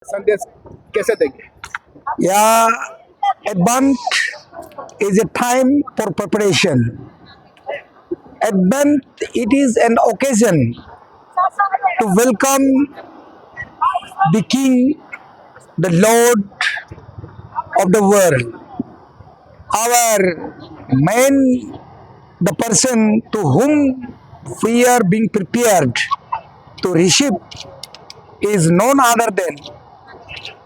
संदेश कैसे देंगे? Yeah, Advent is a time for preparation. Advent, it is an occasion to welcome the King, the Lord of the world. Our man, the person to whom we are being prepared to receive is none other than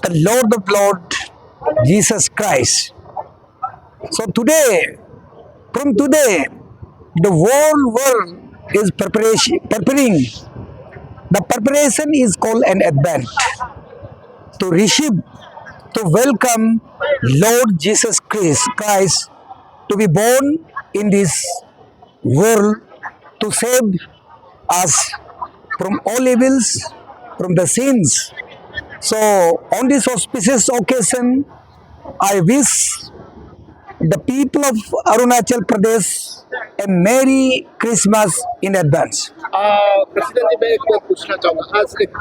the Lord of Lords, Jesus Christ. So today, from today, the whole world is preparing. The preparation is called an Advent to receive, to welcome Lord Jesus Christ to be born in this world to save us from all evils, from the sins. So on this auspicious occasion, I wish the people of Arunachal Pradesh a Merry Christmas in advance. President ji, मैं एक बात पूछना चाहूँगा। आज एक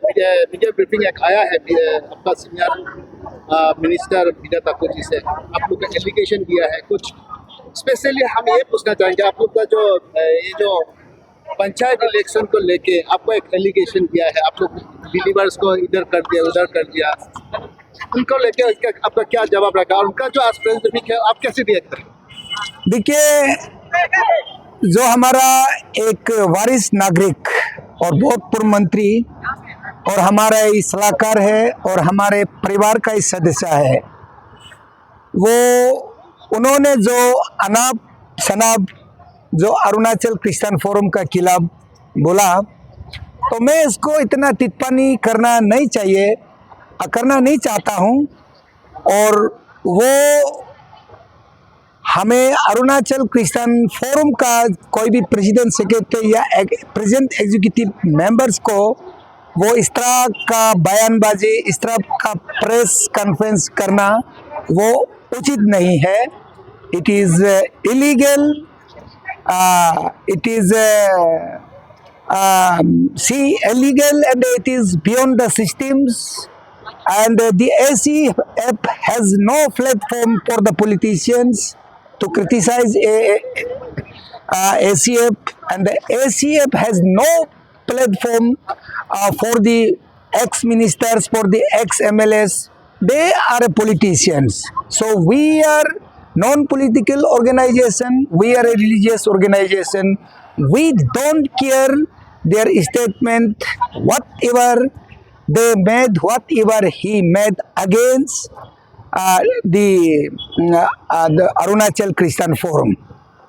media briefing एक आया है आपका सीनियर मिनिस्टर विजय ठाकुर जी से, आप लोग का एलिगेशन दिया है कुछ। स्पेशली हम ये पूछना चाहेंगे, आप लोग का जो ये जो पंचायत इलेक्शन को लेके आपको एक एलिगेशन दिया है, आप लोग बिलीवर्स को इधर कर दिया उधर कर दिया, उनको लेके आपका क्या जवाब रहेगा और उनका जो आज प्रेस है आप कैसे रिएक्ट करें? देखिए, जो हमारा एक वरिष्ठ नागरिक और बहुत पूर्व मंत्री और हमारा ही सलाहकार है और हमारे परिवार का ही सदस्य है, वो उन्होंने जो अनाप शनाप जो अरुणाचल क्रिश्चियन फोरम का खिलाफ बोला, तो मैं इसको इतना टिप्पणी करना नहीं चाहता हूँ। और वो हमें अरुणाचल क्रिश्चियन फोरम का कोई भी प्रेसिडेंट सेक्रेटरी या प्रेजेंट एग्जीक्यूटिव मेंबर्स को वो इस तरह का बयानबाजी, इस तरह का प्रेस कॉन्फ्रेंस करना वो उचित नहीं है। It is illegal, it is illegal and it is beyond the systems, and the ACF has no platform for the politicians to criticize ACF, and the ACF has no platform for the ex-ministers, for the ex-MLAs. They are politicians. So we are non-political organization, we are a religious organization. We don't care their statement, whatever they made, whatever he made against the Arunachal Christian Forum.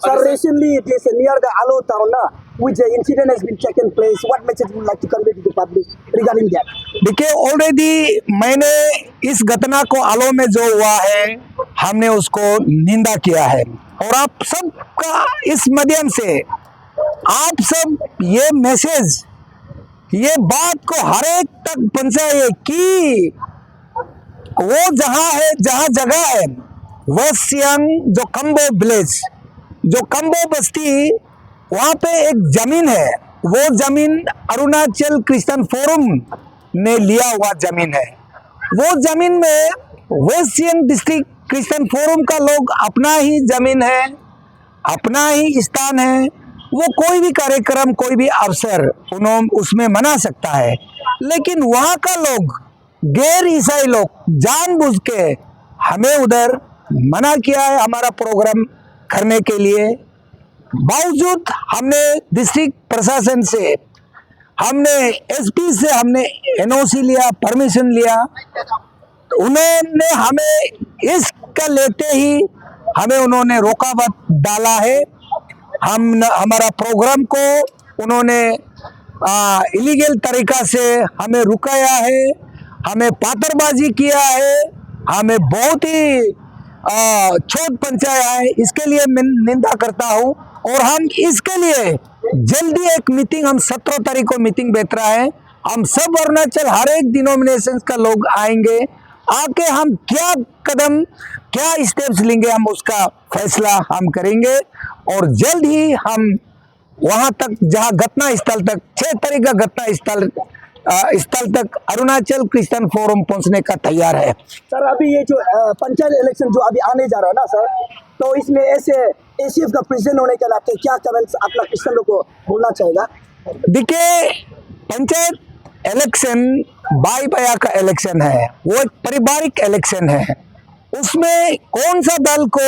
So recently it is near the Alo town, which the incident has been taken place. What message would you like to convey to the public regarding that? देखिए, already मैंने इस घटना को आलो में जो हुआ है हमने उसको निंदा किया है, और आप सब का इस माध्यम से आप सब ये मैसेज, ये बात को हर एक तक पहुंचाइए कि वो जहाँ जगह है वेस्ट सियांग, जो कंबो विलेज, जो कंबो बस्ती, वहाँ पे एक जमीन है, वो जमीन अरुणाचल क्रिश्चियन फोरम ने लिया हुआ जमीन है। वो जमीन में West Siang district Christian forum का लोग अपना ही जमीन है, अपना ही स्थान है, वो कोई भी कार्यक्रम, कोई भी अवसर उन्होंने उसमें मना सकता है। लेकिन वहाँ का लोग, गैर ईसाई लोग जानबूझ के हमें उधर मना किया है हमारा प्रोग्राम करने के लिए। बावजूद हमने डिस्ट्रिक्ट प्रशासन से, हमने एसपी से हमने एनओसी लिया, परमिशन लिया, तो उन्होंने हमें इसका लेते ही हमें उन्होंने रोकावट डाला है। हमारा प्रोग्राम को उन्होंने इलीगल तरीका से हमें रुकाया है, हमें पातरबाजी किया है, हमें बहुत ही चोट पहुंचाया है। इसके लिए मैं निंदा करता हूं, और हम इसके लिए जल्दी एक मीटिंग, हम 17 तारीख को मीटिंग बैठ रहा है, हम सब अरुणाचल हर एक डिनोमिनेशन का लोग आएंगे, आके हम क्या कदम, क्या स्टेप्स लेंगे, हम उसका फैसला हम करेंगे। और जल्द ही हम वहाँ तक, जहाँ घटना स्थल तक, 6 तारीख का घटना स्थल स्थल तक अरुणाचल क्रिश्चियन फोरम पहुंचने का तैयार है। सर अभी ये जो पंचायत इलेक्शन जो अभी आने जा रहा है ना सर, तो इसमें ऐसे एसीएफ का प्रेसिडेंट होने के नाते क्या कमेंट्स अपना क्रिश्चियन लोग को बोलना चाहेगा? देखिए, पंचायत इलेक्शन भाई भैया का इलेक्शन है, वो एक पारिवारिक इलेक्शन है। उसमें कौन सा दल को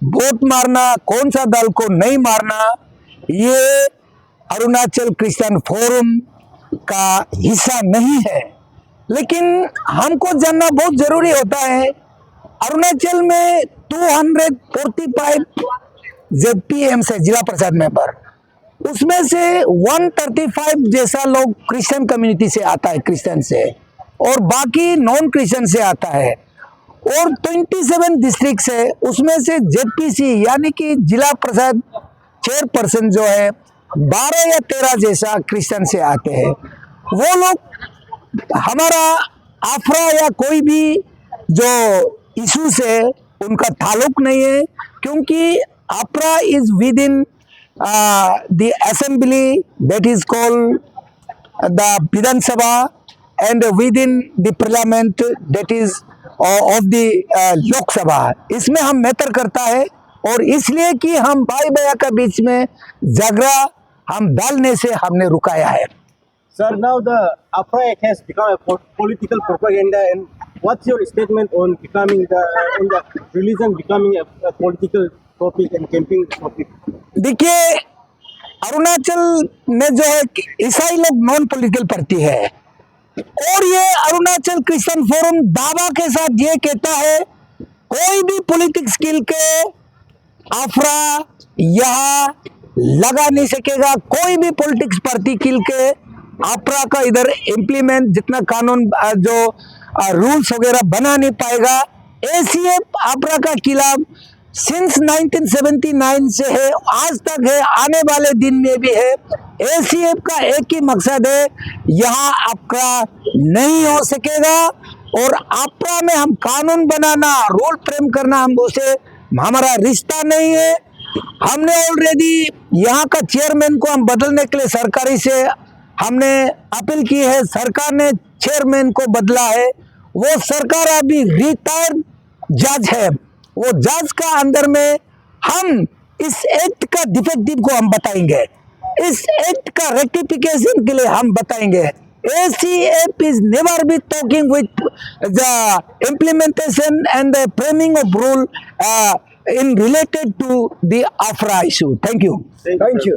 वोट मारना, कौन सा दल को नहीं मारना, ये अरुणाचल क्रिश्चियन फोरम का हिस्सा नहीं है। लेकिन हमको जानना बहुत जरूरी होता है, अरुणाचल में 245 ZPM से जिला परिषद मेंबर, उसमें से 135 जैसा लोग क्रिश्चियन कम्युनिटी से आता है, क्रिश्चियन से, और बाकी नॉन क्रिश्चियन से आता है। और 27 डिस्ट्रिक्ट है, उसमें से ZPC यानी कि जिला परिषद चेयरपर्सन जो है 12 या 13 जैसा क्रिश्चियन से आते हैं। वो लोग हमारा आफरा या कोई भी जो इशू से उनका ताल्लुक नहीं है, क्योंकि आफरा is with in the assembly that is called the Vidhan Sabha and with in the parliament that is of the Lok Sabha. इसमें हम मैटर करता है, और इसलिए कि हम भाई भैया के बीच में झगड़ा हम डालने से हमने रुकाया है। Sir, now the APRA Act has become a political propaganda, and what's your statement on becoming on the religion becoming a political topic and campaign topic? देखिए, अरुणाचल में जो है ईसाई लोग नॉन पॉलिटिकल पार्टी है, और ये अरुणाचल क्रिश्चियन फोरम दावा के साथ ये कहता है कोई भी पॉलिटिक्स स्किल के आफरा यहाँ लगा नहीं सकेगा, कोई भी पॉलिटिक्स पार्टी किल के आफरा का इधर इम्प्लीमेंट जितना कानून जो रूल्स वगैरह बना नहीं पाएगा। एसीएफ आफरा का खिलाफ सिंस 1979 से है, आज तक है, आने वाले दिन में भी है। एसीएफ का एक ही मकसद है, यहाँ आपका नहीं हो सकेगा, और आपरा में हम कानून बनाना, रूल फ्रेम करना, हम उसे हमारा रिश्ता नहीं है। हमने ऑलरेडी यहाँ का चेयरमैन को हम बदलने के लिए सरकारी से हमने अपील की है, सरकार ने चेयरमैन को बदला है। वो सरकार अभी रिटायर्ड जज है, वो जज का अंदर में हम इस एक्ट का डिफेक्टिव को हम बताएंगे, इस एक्ट का रेक्टिफिकेशन के लिए हम बताएंगे। ACF is never be talking with the implementation and the framing of rule in related to the AFRA issue. Thank you. Thank you.